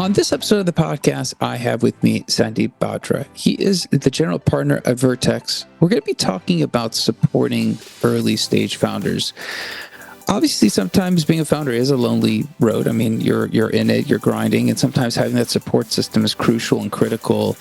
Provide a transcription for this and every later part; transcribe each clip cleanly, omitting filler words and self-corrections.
On this episode of the podcast, I have with me Sandeep Bhadra. He is the general partner at Vertex. We're going to be talking about supporting early stage founders. Obviously, sometimes being a founder is a lonely road. I mean, you're in it, you're grinding, and sometimes having that support system is crucial and critical.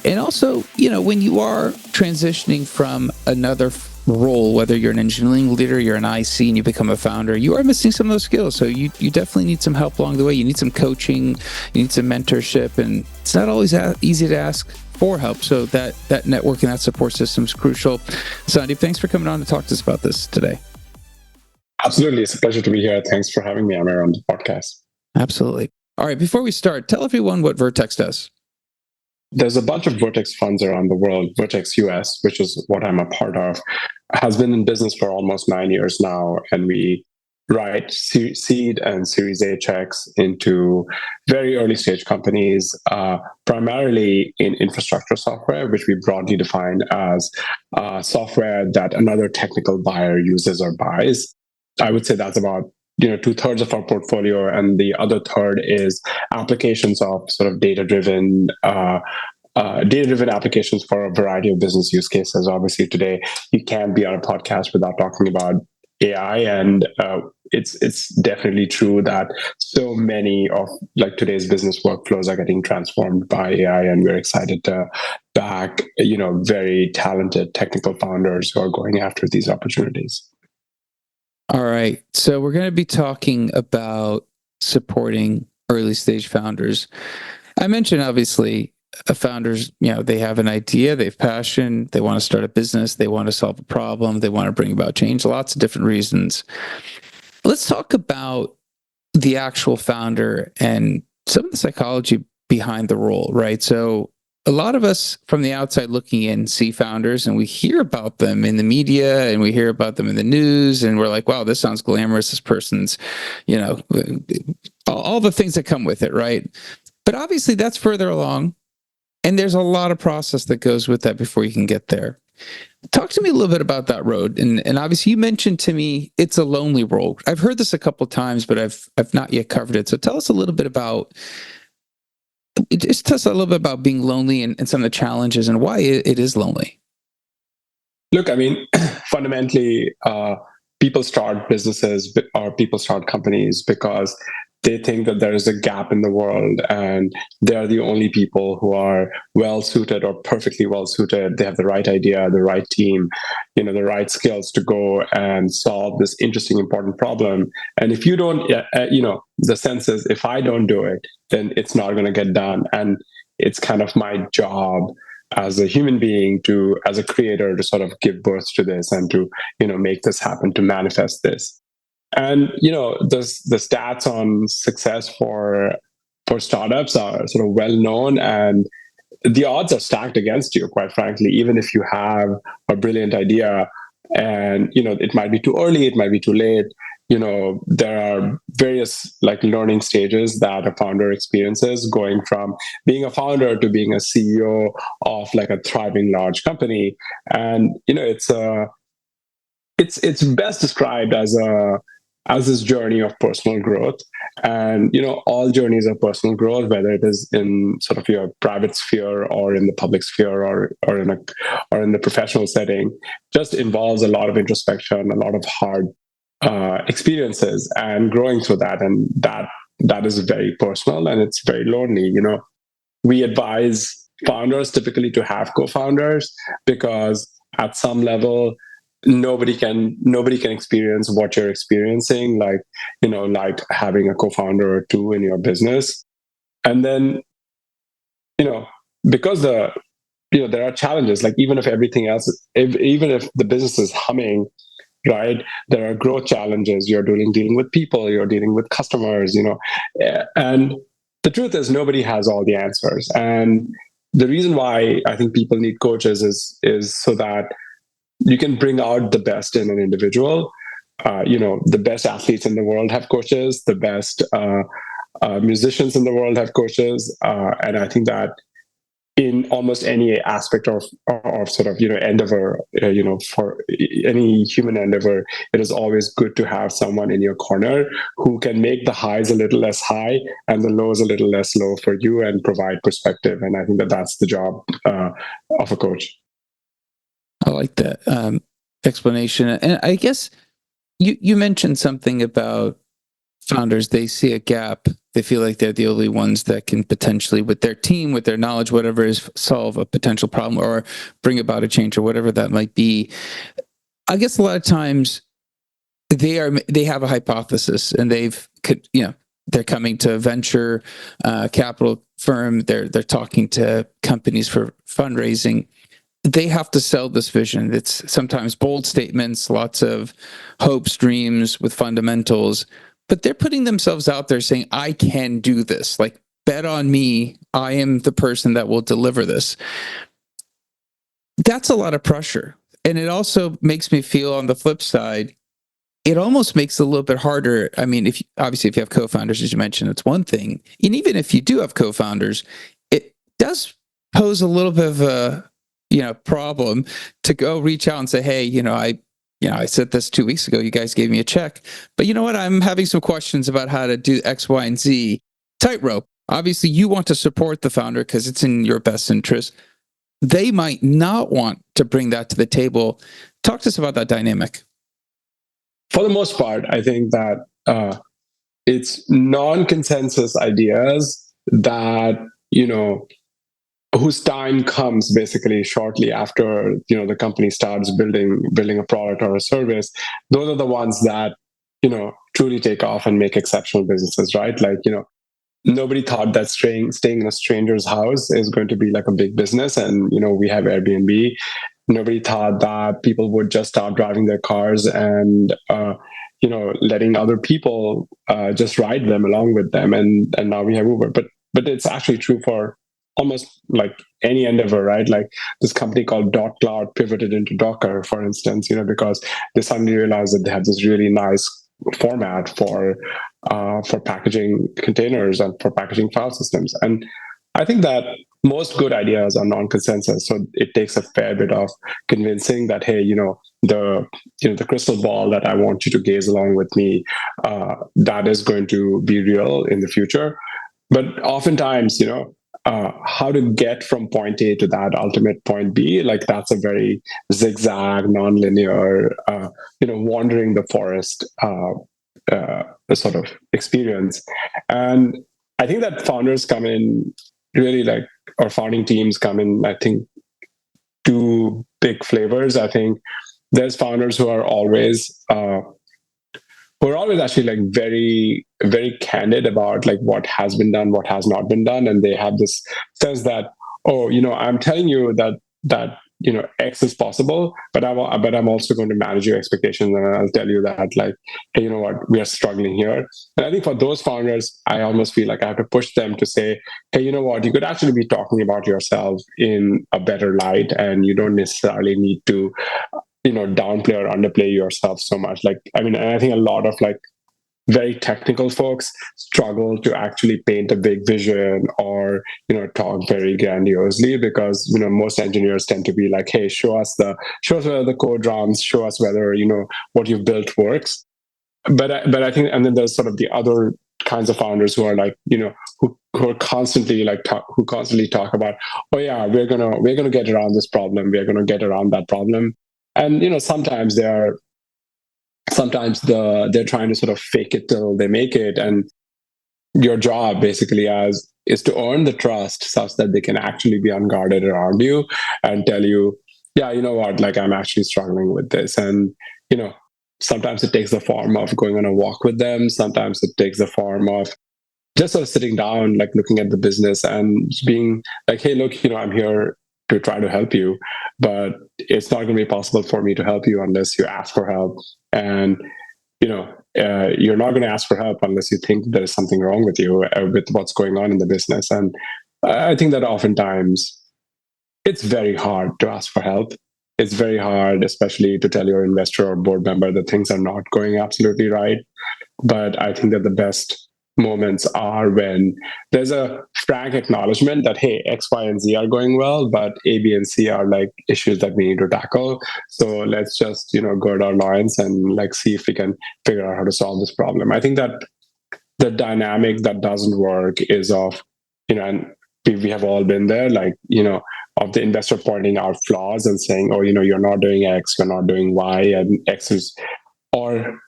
And also, when you are transitioning from another role, whether you're an engineering leader, you're an IC, and you become a founder, you are missing some of those skills. So you definitely need some help along the way. You need some coaching, you need some mentorship, and it's not always easy to ask for help. So that network and that support system is crucial. Sandeep, thanks for coming on to talk to us about this today. Absolutely. It's a pleasure to be here. Thanks for having me, Amir, on the podcast. Absolutely. All right. Before we start, tell everyone what Vertex does. There's a bunch of Vertex funds around the world. Vertex US, which is what I'm a part of, has been in business for almost 9 years now. And we write seed and Series A checks into very early stage companies, primarily in infrastructure software, which we broadly define as software that another technical buyer uses or buys. I would say that's about 2/3 of our portfolio, and the other third is applications of sort of data-driven applications for a variety of business use cases. Obviously, today you can't be on a podcast without talking about AI, and it's definitely true that so many of today's business workflows are getting transformed by AI, and we're excited to back very talented technical founders who are going after these opportunities. All right. So we're going to be talking about supporting early stage founders. I mentioned, obviously, founders, they have an idea, they have passion, they want to start a business, they want to solve a problem, they want to bring about change, lots of different reasons. Let's talk about the actual founder and some of the psychology behind the role, right? So a lot of us from the outside looking in see founders and we hear about them in the media and we hear about them in the news and we're like, wow, this sounds glamorous. This person's, all the things that come with it, right? But obviously that's further along and there's a lot of process that goes with that before you can get there. Talk to me a little bit about that road. And obviously you mentioned to me, it's a lonely road. I've heard this a couple of times, but I've not yet covered it. So tell us a little bit about being lonely and some of the challenges and why it is lonely. Look, I mean, fundamentally, people start businesses or people start companies because they think that there is a gap in the world and they're the only people who are well-suited or perfectly well-suited. They have the right idea, the right team, the right skills to go and solve this interesting, important problem. And if you don't, the sense is, if I don't do it, then it's not going to get done. And it's kind of my job as a human being as a creator, to sort of give birth to this and to, make this happen, to manifest this. And the stats on success for startups are sort of well known, and the odds are stacked against you, quite frankly. Even if you have a brilliant idea, and it might be too early, it might be too late. There are various learning stages that a founder experiences, going from being a founder to being a CEO of a thriving large company. And it's best described as this journey of personal growth. And all journeys of personal growth, whether it is in sort of your private sphere or in the public sphere or in the professional setting, just involves a lot of introspection, a lot of hard experiences, and growing through that. And that is very personal and it's very lonely. We advise founders typically to have co-founders because at some level nobody can experience what you're experiencing, like having a co-founder or two in your business. And then because there are challenges, even if everything else, even if the business is humming, right, there are growth challenges. You're dealing with people, you're dealing with customers, and the truth is nobody has all the answers. And the reason why I think people need coaches is so that you can bring out the best in an individual. The best athletes in the world have coaches. The best musicians in the world have coaches. And I think that in almost any aspect of sort of endeavor, for any human endeavor, it is always good to have someone in your corner who can make the highs a little less high and the lows a little less low for you and provide perspective. And I think that that's the job of a coach. I like that explanation. And I guess you mentioned something about founders. They see a gap. They feel like they're the only ones that can potentially, with their team, with their knowledge, whatever is, solve a potential problem or bring about a change or whatever that might be. I guess a lot of times they have a hypothesis and they're coming to a venture capital firm. They're talking to companies for fundraising. They have to sell this vision. It's sometimes bold statements, lots of hopes, dreams with fundamentals, but they're putting themselves out there saying, I can do this. Like, bet on me. I am the person that will deliver this. That's a lot of pressure. And it also makes me feel, on the flip side, it almost makes it a little bit harder. I mean, if you have co-founders, as you mentioned, it's one thing. And even if you do have co-founders, it does pose a little bit of a problem to go reach out and say, hey, I said this 2 weeks ago, you guys gave me a check, but you know what? I'm having some questions about how to do X, Y, and Z. Tightrope. Obviously, you want to support the founder because it's in your best interest. They might not want to bring that to the table. Talk to us about that dynamic. For the most part, I think that it's non-consensus ideas that, whose time comes basically shortly after the company starts building a product or a service. Those are the ones that truly take off and make exceptional businesses, right? Like, nobody thought that staying in a stranger's house is going to be like a big business, and we have Airbnb. Nobody thought that people would just start driving their cars and letting other people just ride them along with them, and now we have Uber. But it's actually true for almost like any endeavor, right? Like this company called Cloud pivoted into Docker, for instance, because they suddenly realized that they have this really nice format for packaging containers and for packaging file systems. And I think that most good ideas are non-consensus, so it takes a fair bit of convincing that, hey, the crystal ball that I want you to gaze along with me, that is going to be real in the future. But oftentimes, how to get from point A to that ultimate point B, like that's a very zigzag, non-linear, wandering the forest sort of experience. And I think that founders come in really or founding teams come in, I think, two big flavors. I think there's founders who are always actually like very, very candid about like what has been done, what has not been done. And they have this sense that, oh, I'm telling you that X is possible, but I'm also going to manage your expectations, and I'll tell you that, like, hey, you know what, we are struggling here. And I think for those founders, I almost feel like I have to push them to say, hey, you know what, you could actually be talking about yourself in a better light, and you don't necessarily need to downplay or underplay yourself so much. Like, I mean, and I think a lot of like very technical folks struggle to actually paint a big vision or talk very grandiosely, because most engineers tend to be like, hey, show us whether the code runs, show us whether what you've built works. But I think, and then there's sort of the other kinds of founders who are like who are constantly who constantly talk about, oh yeah, we're gonna get around this problem, we're gonna get around that problem. And sometimes they're trying to sort of fake it till they make it, and your job basically is to earn the trust such that they can actually be unguarded around you and tell you, yeah, you know what, like, I'm actually struggling with this. And sometimes it takes the form of going on a walk with them, sometimes it takes the form of just sort of sitting down, like looking at the business and being like, hey, look, I'm here to try to help you, but it's not going to be possible for me to help you unless you ask for help. And you're not going to ask for help unless you think there is something wrong with you, with what's going on in the business. And I think that oftentimes it's very hard to ask for help. It's very hard, especially to tell your investor or board member that things are not going absolutely right. But I think that the best moments are when there's a frank acknowledgement that, hey, X, Y, and Z are going well, but A, B, and C are like issues that we need to tackle. So let's just, gird our loins and like see if we can figure out how to solve this problem. I think that the dynamic that doesn't work is of, and we have all been there, like, of the investor pointing out flaws and saying, oh, you're not doing X, you're not doing Y, and X is, or,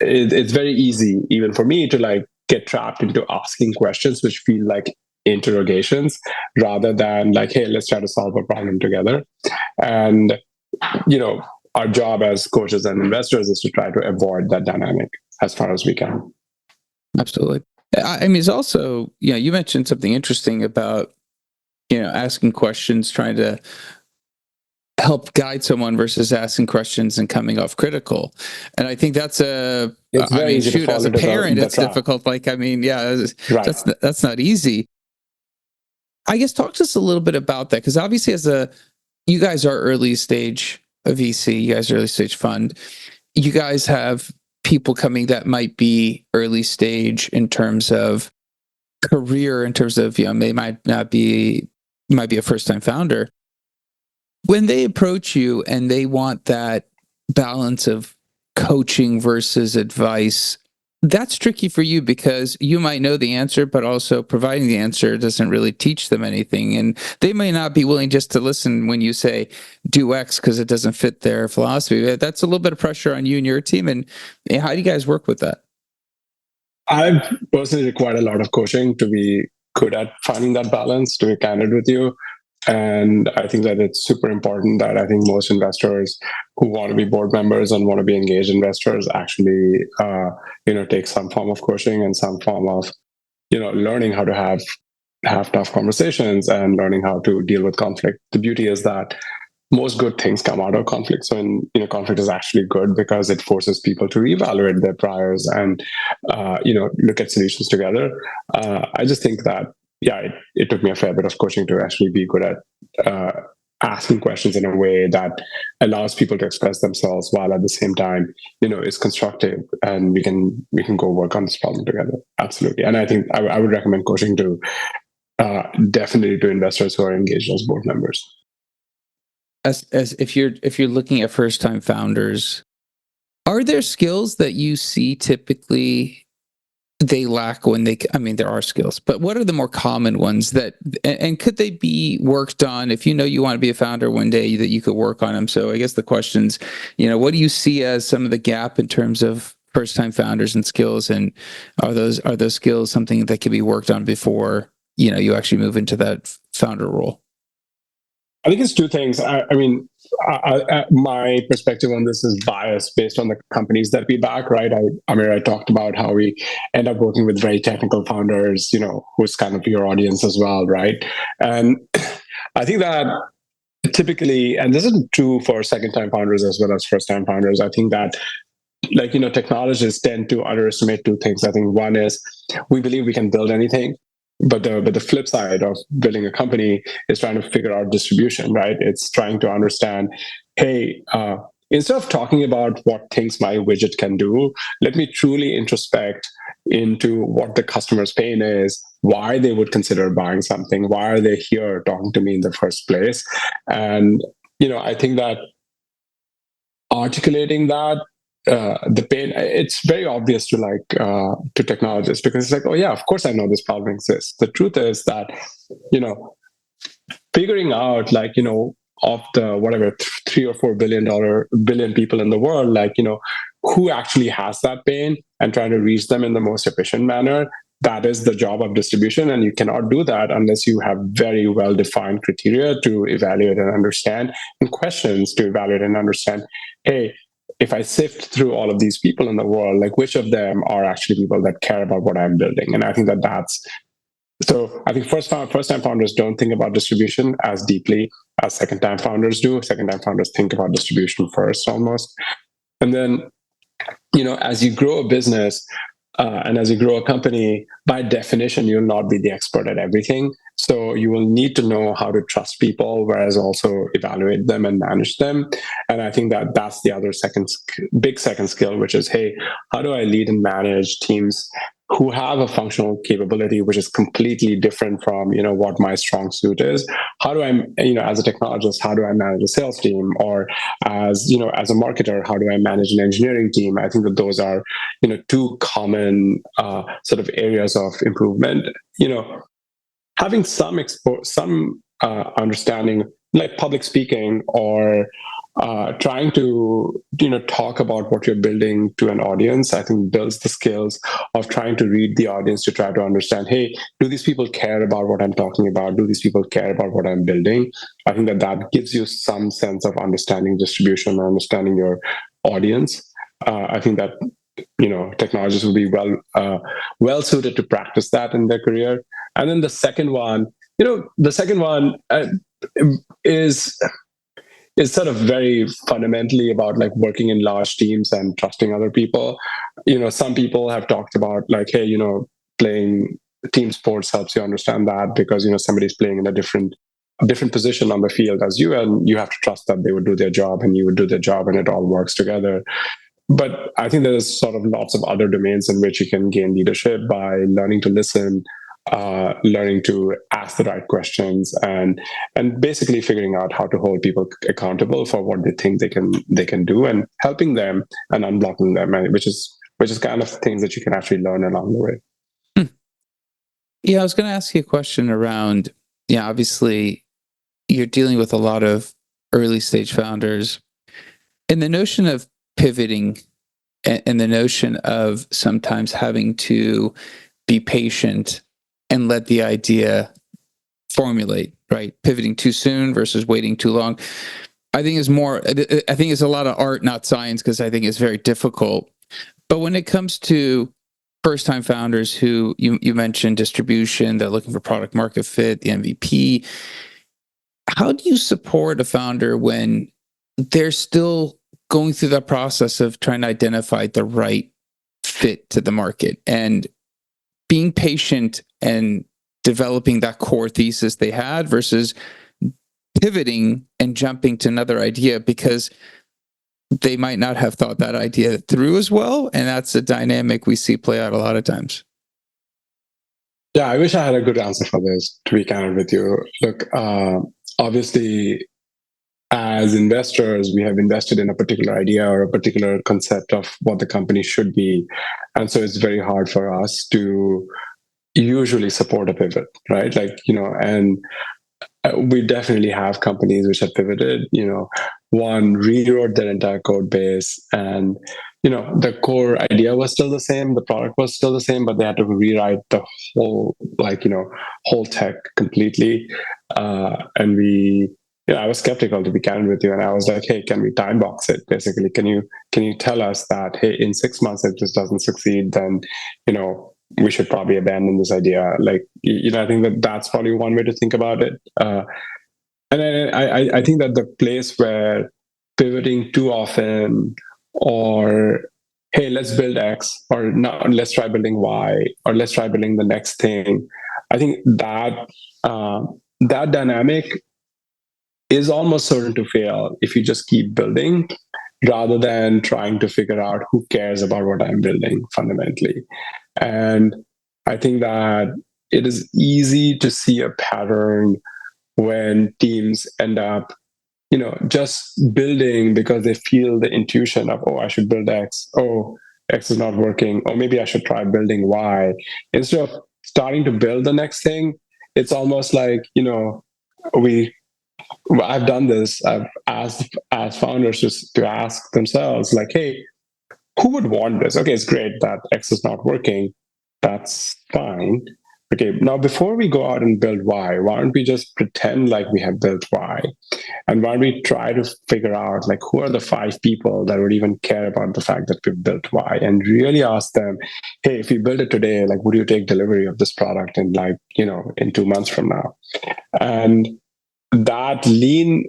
it's very easy, even for me, to like get trapped into asking questions which feel like interrogations rather than like, hey, let's try to solve a problem together. And, our job as coaches and investors is to try to avoid that dynamic as far as we can. Absolutely. I mean, it's also, you mentioned something interesting about, asking questions, trying to help guide someone versus asking questions and coming off critical. And I think that's as a parent, it's difficult. Like, I mean, right. that's not easy. I guess talk to us a little bit about that, because obviously you guys are early stage VC, you guys are early stage fund. You guys have people coming that might be early stage in terms of career, in terms of, they might be a first-time founder. When they approach you and they want that balance of coaching versus advice, that's tricky for you because you might know the answer, but also providing the answer doesn't really teach them anything. And they may not be willing just to listen when you say, do X because it doesn't fit their philosophy. That's a little bit of pressure on you and your team. And how do you guys work with that? I've personally required a lot of coaching to be good at finding that balance, to be candid with you. And I think that it's super important that I think most investors who want to be board members and want to be engaged investors actually, take some form of coaching and some form of, learning how to have tough conversations and learning how to deal with conflict. The beauty is that most good things come out of conflict. So, conflict is actually good because it forces people to reevaluate their priors and, look at solutions together. I just think that, it took me a fair bit of coaching to actually be good at asking questions in a way that allows people to express themselves while at the same time, is constructive, and we can go work on this problem together. Absolutely. And I think I would recommend coaching to definitely to investors who are engaged as board members. As if you're looking at first time founders, are there skills that you see typically they lack when there are skills, but what are the more common ones and could they be worked on if you want to be a founder one day, that you could work on them? So I guess the question's, what do you see as some of the gap in terms of first time founders and skills, and are those skills something that can be worked on before you actually move into that founder role? I think it's two things. My perspective on this is biased based on the companies that we back, right? Amir, I talked about how we end up working with very technical founders, who's kind of your audience as well, right? And I think that typically, and this is true for second-time founders as well as first-time founders, I think that technologists tend to underestimate two things. I think one is we believe we can build anything. But the flip side of building a company is trying to figure out distribution, right? It's trying to understand, hey, instead of talking about what things my widget can do, let me truly introspect into what the customer's pain is, why they would consider buying something, why are they here talking to me in the first place? And, I think that articulating that, the pain, it's very obvious to technologists because it's like, oh yeah, of course I know this problem exists. The truth is that, figuring out of the whatever 3 or 4 billion people in the world, who actually has that pain and trying to reach them in the most efficient manner, that is the job of distribution. And you cannot do that unless you have very well-defined criteria to evaluate and understand, and questions to evaluate and understand, hey, if I sift through all of these people in the world, which of them are actually people that care about what I'm building? And I think so I think first-time founders don't think about distribution as deeply as second-time founders do. Second-time founders think about distribution first almost. And then, as you grow a business and as you grow a company, by definition, you'll not be the expert at everything. So you will need to know how to trust people, whereas also evaluate them and manage them. And I think that that's the other big second skill, which is, hey, how do I lead and manage teams who have a functional capability which is completely different from what my strong suit is. How do I, as a technologist, how do I manage a sales team? Or as a marketer, how do I manage an engineering team? I think that those are two common sort of areas of improvement. Having some understanding, like public speaking, or trying to talk about what you're building to an audience, I think builds the skills of trying to read the audience, to try to understand, hey, do these people care about what I'm talking about? Do these people care about what I'm building? I think that gives you some sense of understanding distribution, understanding your audience. I think that technologists will be well suited to practice that in their career. And then the second one is sort of very fundamentally about like working in large teams and trusting other people. Some people have talked about like, hey, playing team sports helps you understand that, because somebody's playing in a different position on the field as you, and you have to trust that they would do their job and you would do their job, and it all works together. But I think there's sort of lots of other domains in which you can gain leadership by learning to listen, learning to ask the right questions, and basically figuring out how to hold people accountable for what they think they can do, and helping them and unblocking them, which is kind of things that you can actually learn along the way. Yeah, I was going to ask you a question around, obviously you're dealing with a lot of early stage founders, and the notion of pivoting and the notion of sometimes having to be patient and let the idea formulate, right? Pivoting too soon versus waiting too long. I think it's a lot of art, not science, because I think it's very difficult. But when it comes to first-time founders who you mentioned distribution, they're looking for product market fit, the MVP. How do you support a founder when they're still going through that process of trying to identify the right fit to the market and being patient and developing that core thesis they had versus pivoting and jumping to another idea because they might not have thought that idea through as well? And that's a dynamic we see play out a lot of times. Yeah, I wish I had a good answer for this, to be candid with you. Look, obviously, as investors, we have invested in a particular idea or a particular concept of what the company should be. And so it's very hard for us to usually support a pivot, right? And we definitely have companies which have pivoted. One rewrote their entire code base, and the core idea was still the same, the product was still the same, but they had to rewrite the whole whole tech completely. And I was skeptical, to be candid with you, and I was like, hey, can we time box it? Basically, can you tell us that, hey, in 6 months if this doesn't succeed, then we should probably abandon this idea. I think that's probably one way to think about it. And I think that the place where pivoting too often, or hey, let's build X, or no, let's try building Y, or let's try building the next thing. I think that that dynamic is almost certain to fail if you just keep building rather than trying to figure out who cares about what I'm building fundamentally. And I think that it is easy to see a pattern when teams end up, just building because they feel the intuition of, oh, I should build X. Oh, X is not working. Or maybe I should try building Y. Instead of starting to build the next thing, it's almost like, I've done this. I've asked founders to ask themselves, like, hey, who would want this? Okay, it's great that X is not working. That's fine. Okay, now before we go out and build Y, why don't we just pretend like we have built Y? And why don't we try to figure out like who are the 5 people that would even care about the fact that we've built Y, and really ask them, hey, if you build it today, like, would you take delivery of this product in in 2 months from now? And that lean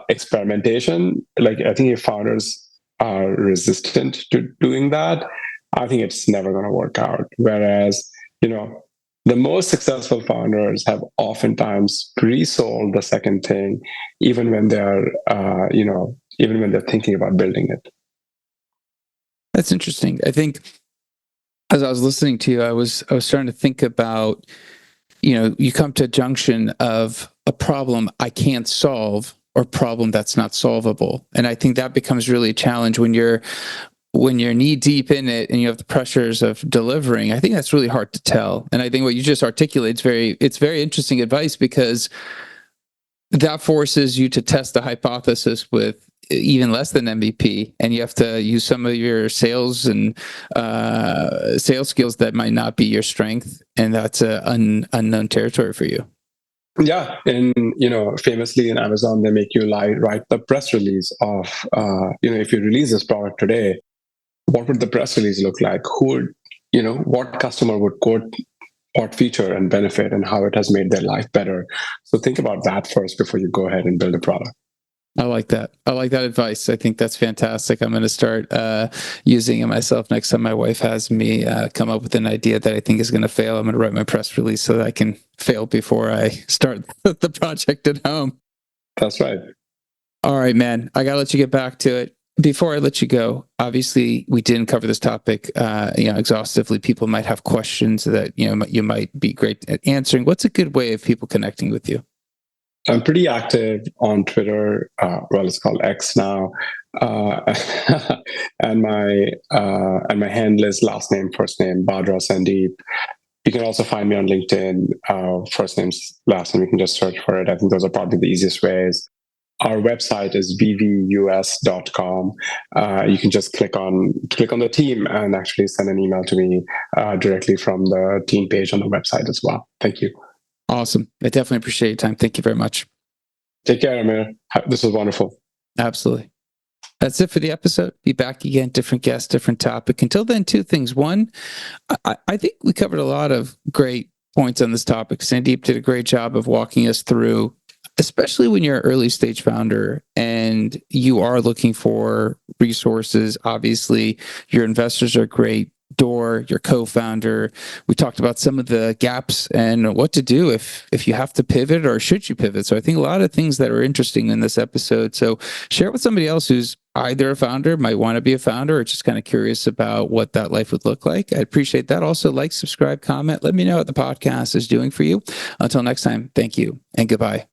experimentation, I think if founders are resistant to doing that, I think it's never going to work out. Whereas, the most successful founders have oftentimes pre-sold the second thing, even when they're, even when they're thinking about building it. That's interesting. I think As I was listening to you, I was starting to think about, you come to a junction of a problem I can't solve or problem that's not solvable. And I think that becomes really a challenge when you're knee deep in it and you have the pressures of delivering. I think that's really hard to tell. And I think what you just articulate it's very interesting advice, because that forces you to test the hypothesis with even less than MVP, and you have to use some of your sales and sales skills that might not be your strength, and that's unknown territory for you. Yeah, and famously in Amazon, they make you write the press release of if you release this product today, what would the press release look like? Who would what customer would quote what feature and benefit, and how it has made their life better. So think about that first before you go ahead and build a product. I like that. I like that advice. I think that's fantastic. I'm going to start using it myself next time my wife has me come up with an idea that I think is going to fail. I'm going to write my press release so that I can fail before I start the project at home. That's right. All right, man. I got to let you get back to it. Before I let you go, obviously we didn't cover this topic exhaustively. People might have questions that you might be great at answering. What's a good way of people connecting with you? I'm pretty active on Twitter. It's called X now, and my handle is last name first name Bhadra Sandeep. You can also find me on LinkedIn. First name's last name. You can just search for it. I think those are probably the easiest ways. Our website is vvus.com. You can just click on the team and actually send an email to me directly from the team page on the website as well. Thank you. Awesome. I definitely appreciate your time. Thank you very much. Take care, Amir. This was wonderful. Absolutely. That's it for the episode. Be back again. Different guest, different topic. Until then, two things. One, I think we covered a lot of great points on this topic. Sandeep did a great job of walking us through, especially when you're an early stage founder and you are looking for resources. Obviously, your investors are great. Your co-founder. We talked about some of the gaps and what to do if you have to pivot, or should you pivot. So I think a lot of things that are interesting in this episode. So share it with somebody else who's either a founder, might want to be a founder, or just kind of curious about what that life would look like. I appreciate that. Also, like, subscribe, comment. Let me know what the podcast is doing for you. Until next time, thank you and goodbye.